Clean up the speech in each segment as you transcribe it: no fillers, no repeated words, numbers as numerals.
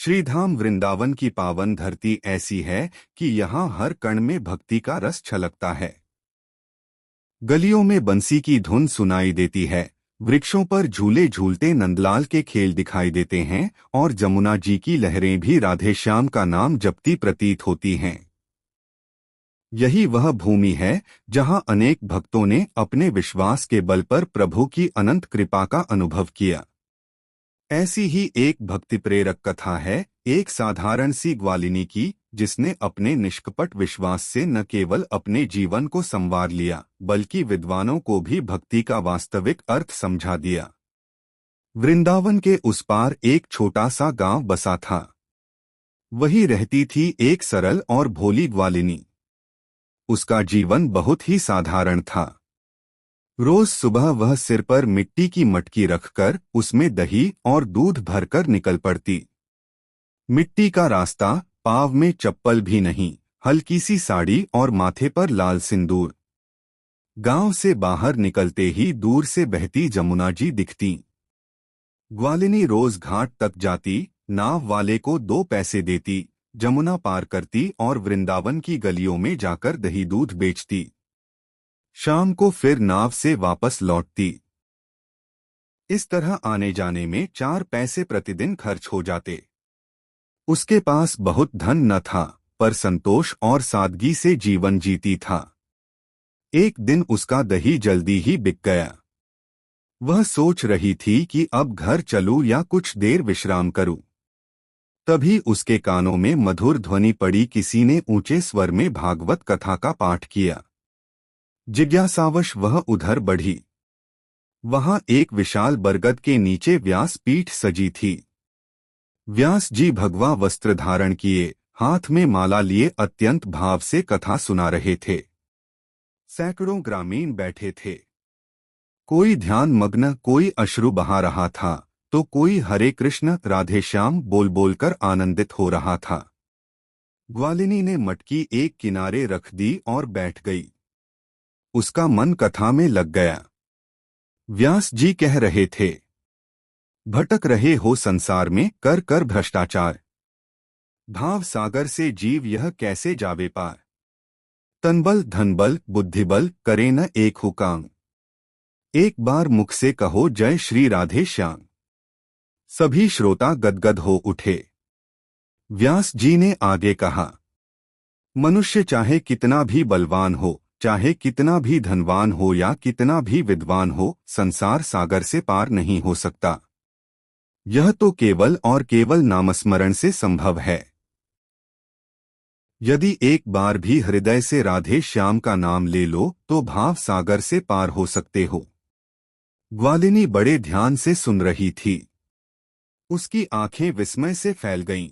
श्रीधाम वृंदावन की पावन धरती ऐसी है कि यहाँ हर कण में भक्ति का रस छलकता है। गलियों में बंसी की धुन सुनाई देती है, वृक्षों पर झूले झूलते नंदलाल के खेल दिखाई देते हैं और जमुना जी की लहरें भी राधे श्याम का नाम जपती प्रतीत होती हैं। यही वह भूमि है जहाँ अनेक भक्तों ने अपने विश्वास के बल पर प्रभु की अनंत कृपा का अनुभव किया। ऐसी ही एक भक्ति प्रेरक कथा है एक साधारण सी ग्वालिनी की, जिसने अपने निष्कपट विश्वास से न केवल अपने जीवन को संवार लिया बल्कि विद्वानों को भी भक्ति का वास्तविक अर्थ समझा दिया। वृंदावन के उस पार एक छोटा सा गांव बसा था। वही रहती थी एक सरल और भोली ग्वालिनी। उसका जीवन बहुत ही साधारण था। रोज सुबह वह सिर पर मिट्टी की मटकी रखकर उसमें दही और दूध भरकर निकल पड़ती। मिट्टी का रास्ता, पाँव में चप्पल भी नहीं, हल्की सी साड़ी और माथे पर लाल सिंदूर। गांव से बाहर निकलते ही दूर से बहती जमुना जी दिखती। ग्वालिनी रोज घाट तक जाती, नाव वाले को 2 पैसे देती, जमुना पार करती और वृंदावन की गलियों में जाकर दही दूध बेचती। शाम को फिर नाव से वापस लौटती। इस तरह आने जाने में 4 पैसे प्रतिदिन खर्च हो जाते। उसके पास बहुत धन न था, पर संतोष और सादगी से जीवन जीती था। एक दिन उसका दही जल्दी ही बिक गया। वह सोच रही थी कि अब घर चलूं या कुछ देर विश्राम करूं। तभी उसके कानों में मधुर ध्वनि पड़ी। किसी ने ऊंचे स्वर में भागवत कथा का पाठ किया। जिज्ञासावश वह उधर बढ़ी। वहां एक विशाल बरगद के नीचे व्यास पीठ सजी थी। व्यास जी भगवा वस्त्र धारण किए, हाथ में माला लिए अत्यंत भाव से कथा सुना रहे थे। सैकड़ों ग्रामीण बैठे थे। कोई ध्यान मग्न, कोई अश्रु बहा रहा था, तो कोई हरे कृष्ण राधे श्याम बोल बोलकर आनंदित हो रहा था। ग्वालिनी ने मटकी एक किनारे रख दी और बैठ गई। उसका मन कथा में लग गया। व्यास जी कह रहे थे, भटक रहे हो संसार में कर कर भ्रष्टाचार। भाव सागर से जीव यह कैसे जावे पार। तनबल धनबल बुद्धिबल करे न एक हुकाम। एक बार मुख से कहो जय श्री राधे श्याम। सभी श्रोता गदगद हो उठे। व्यास जी ने आगे कहा, मनुष्य चाहे कितना भी बलवान हो, चाहे कितना भी धनवान हो या कितना भी विद्वान हो, संसार सागर से पार नहीं हो सकता। यह तो केवल और केवल नामस्मरण से संभव है। यदि एक बार भी हृदय से राधे श्याम का नाम ले लो तो भाव सागर से पार हो सकते हो। ग्वालिनी बड़े ध्यान से सुन रही थी। उसकी आंखें विस्मय से फैल गईं।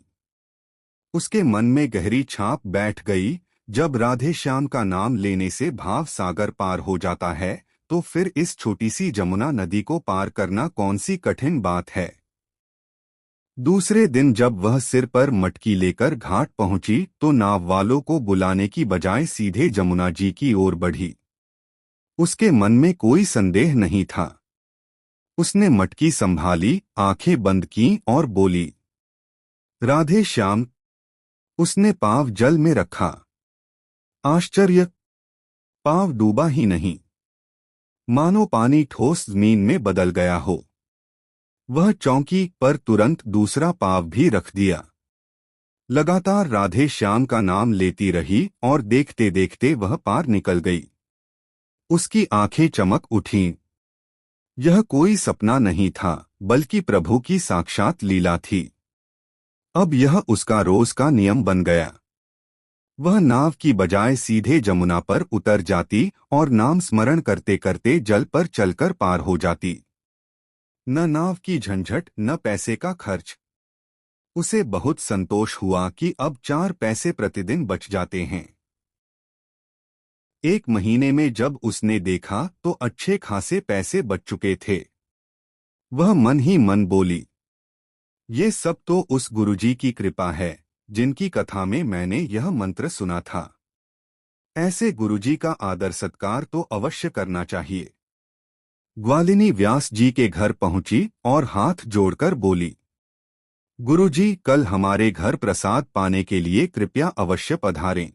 उसके मन में गहरी छाप बैठ गई। जब राधे श्याम का नाम लेने से भाव सागर पार हो जाता है, तो फिर इस छोटी सी जमुना नदी को पार करना कौन सी कठिन बात है। दूसरे दिन जब वह सिर पर मटकी लेकर घाट पहुंची तो नाव वालों को बुलाने की बजाय सीधे जमुना जी की ओर बढ़ी। उसके मन में कोई संदेह नहीं था। उसने मटकी संभाली, आंखें बंद कीं और बोली, राधे श्याम। उसने पांव जल में रखा। आश्चर्य, पांव डूबा ही नहीं, मानो पानी ठोस जमीन में बदल गया हो। वह चौंकी, पर तुरंत दूसरा पांव भी रख दिया। लगातार राधे श्याम का नाम लेती रही और देखते देखते वह पार निकल गई। उसकी आंखें चमक उठीं। यह कोई सपना नहीं था, बल्कि प्रभु की साक्षात लीला थी। अब यह उसका रोज का नियम बन गया। वह नाव की बजाय सीधे जमुना पर उतर जाती और नाम स्मरण करते करते जल पर चलकर पार हो जाती। न नाव की झंझट, न पैसे का खर्च। उसे बहुत संतोष हुआ कि अब 4 पैसे प्रतिदिन बच जाते हैं। एक महीने में जब उसने देखा तो अच्छे खासे पैसे बच चुके थे। वह मन ही मन बोली, ये सब तो उस गुरुजी की कृपा है जिनकी कथा में मैंने यह मंत्र सुना था। ऐसे गुरुजी का आदर सत्कार तो अवश्य करना चाहिए। ग्वालिनी व्यास जी के घर पहुंची और हाथ जोड़कर बोली, गुरुजी, कल हमारे घर प्रसाद पाने के लिए कृपया अवश्य पधारें।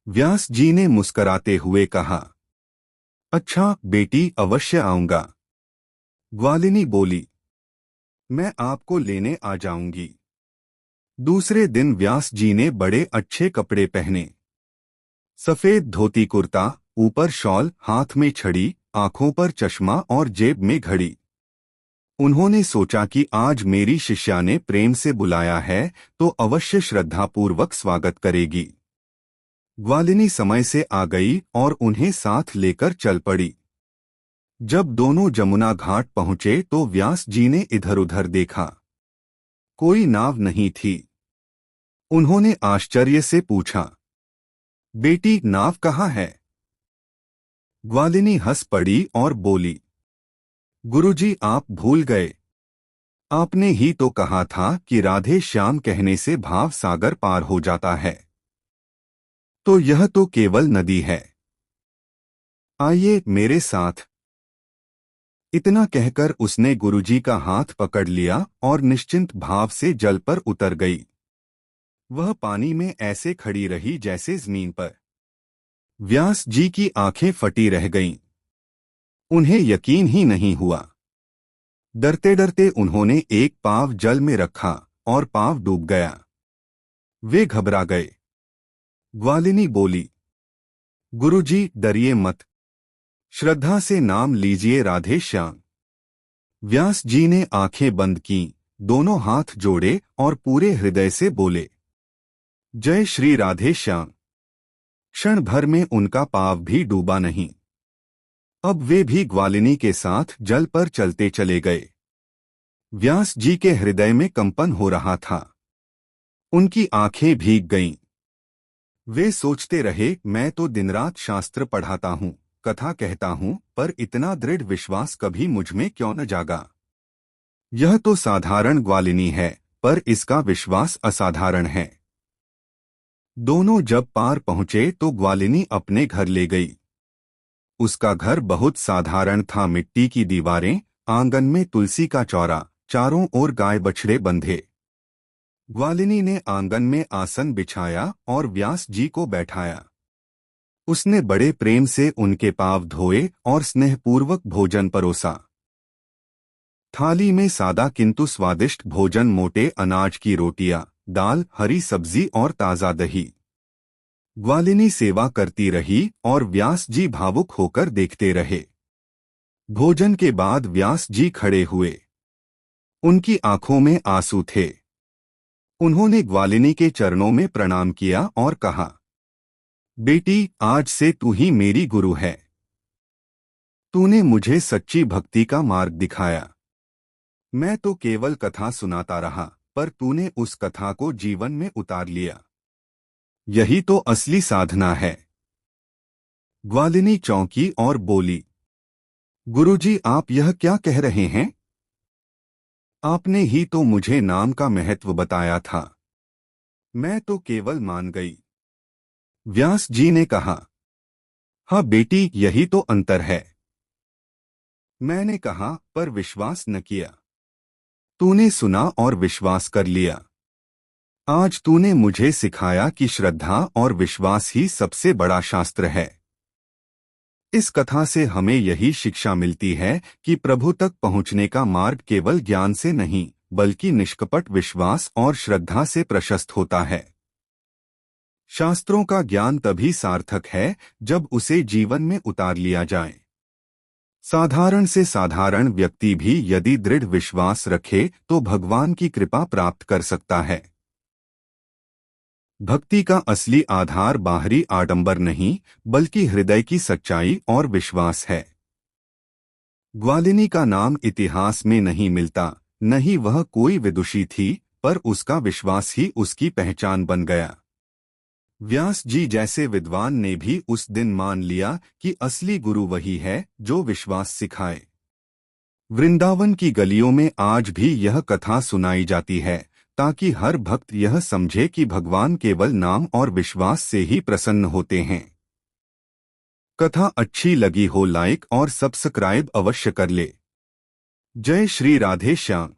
व्यास जी ने मुस्कराते हुए कहा। अच्छा बेटी, अवश्य आऊंगा। ग्वालिनी बोली। मैं आपको लेने आ जाऊंगी। दूसरे दिन व्यास जी ने बड़े अच्छे कपड़े पहने। सफेद धोती कुर्ता, ऊपर शॉल, हाथ में छड़ी, आंखों पर चश्मा और जेब में घड़ी। उन्होंने सोचा कि आज मेरी शिष्या ने प्रेम से बुलाया है तो अवश्य श्रद्धापूर्वक स्वागत करेगी। ग्वालिनी समय से आ गई और उन्हें साथ लेकर चल पड़ी। जब दोनों जमुना घाट पहुंचे तो व्यास जी ने इधर उधर देखा। कोई नाव नहीं थी। उन्होंने आश्चर्य से पूछा, बेटी, नाव कहाँ है? ग्वालिनी हंस पड़ी और बोली, गुरुजी, आप भूल गए। आपने ही तो कहा था कि राधे श्याम कहने से भाव सागर पार हो जाता है। तो यह तो केवल नदी है। आइए मेरे साथ। इतना कहकर उसने गुरुजी का हाथ पकड़ लिया और निश्चिंत भाव से जल पर उतर गई। वह पानी में ऐसे खड़ी रही जैसे जमीन पर। व्यास जी की आंखें फटी रह गईं। उन्हें यकीन ही नहीं हुआ। डरते डरते उन्होंने एक पाँव जल में रखा और पाँव डूब गया। वे घबरा गए। ग्वालिनी बोली, गुरुजी, डरिए मत। श्रद्धा से नाम लीजिए राधे श्याम। व्यास जी ने आंखें बंद कीं, दोनों हाथ जोड़े और पूरे हृदय से बोले, जय श्री राधे श्याम। क्षण भर में उनका पाँव भी डूबा नहीं। अब वे भी ग्वालिनी के साथ जल पर चलते चले गए। व्यास जी के हृदय में कंपन हो रहा था। उनकी आंखें भीग गईं। वे सोचते रहे, मैं तो दिन रात शास्त्र पढ़ाता हूँ, कथा कहता हूँ, पर इतना दृढ़ विश्वास कभी मुझमें क्यों न जागा। यह तो साधारण ग्वालिनी है, पर इसका विश्वास असाधारण है। दोनों जब पार पहुंचे तो ग्वालिनी अपने घर ले गई। उसका घर बहुत साधारण था। मिट्टी की दीवारें, आंगन में तुलसी का चौरा, चारों ओर गाय बछड़े बंधे। ग्वालिनी ने आंगन में आसन बिछाया और व्यास जी को बैठाया। उसने बड़े प्रेम से उनके पांव धोए और स्नेहपूर्वक भोजन परोसा। थाली में सादा किंतु स्वादिष्ट भोजन, मोटे अनाज की रोटियां, दाल, हरी सब्जी और ताजा दही। ग्वालिनी सेवा करती रही और व्यास जी भावुक होकर देखते रहे। भोजन के बाद व्यास जी खड़े हुए। उनकी आंखों में आंसू थे। उन्होंने ग्वालिनी के चरणों में प्रणाम किया और कहा, बेटी, आज से तू ही मेरी गुरु है। तूने मुझे सच्ची भक्ति का मार्ग दिखाया। मैं तो केवल कथा सुनाता रहा, पर तूने उस कथा को जीवन में उतार लिया। यही तो असली साधना है। ग्वालिनी चौंकी और बोली, गुरुजी, आप यह क्या कह रहे हैं? आपने ही तो मुझे नाम का महत्व बताया था। मैं तो केवल मान गई। व्यास जी ने कहा, हाँ बेटी, यही तो अंतर है। मैंने कहा, पर विश्वास न किया। तूने सुना और विश्वास कर लिया। आज तूने मुझे सिखाया कि श्रद्धा और विश्वास ही सबसे बड़ा शास्त्र है। इस कथा से हमें यही शिक्षा मिलती है कि प्रभु तक पहुंचने का मार्ग केवल ज्ञान से नहीं, बल्कि निष्कपट विश्वास और श्रद्धा से प्रशस्त होता है। शास्त्रों का ज्ञान तभी सार्थक है जब उसे जीवन में उतार लिया जाए। साधारण से साधारण व्यक्ति भी यदि दृढ़ विश्वास रखे तो भगवान की कृपा प्राप्त कर सकता है। भक्ति का असली आधार बाहरी आडंबर नहीं, बल्कि हृदय की सच्चाई और विश्वास है। ग्वालिनी का नाम इतिहास में नहीं मिलता, न ही वह कोई विदुषी थी, पर उसका विश्वास ही उसकी पहचान बन गया। व्यास जी जैसे विद्वान ने भी उस दिन मान लिया कि असली गुरु वही है जो विश्वास सिखाए। वृंदावन की गलियों में आज भी यह कथा सुनाई जाती है, ताकि हर भक्त यह समझे कि भगवान केवल नाम और विश्वास से ही प्रसन्न होते हैं। कथा अच्छी लगी हो लाइक और सब्सक्राइब अवश्य कर ले। जय श्री राधे श्याम।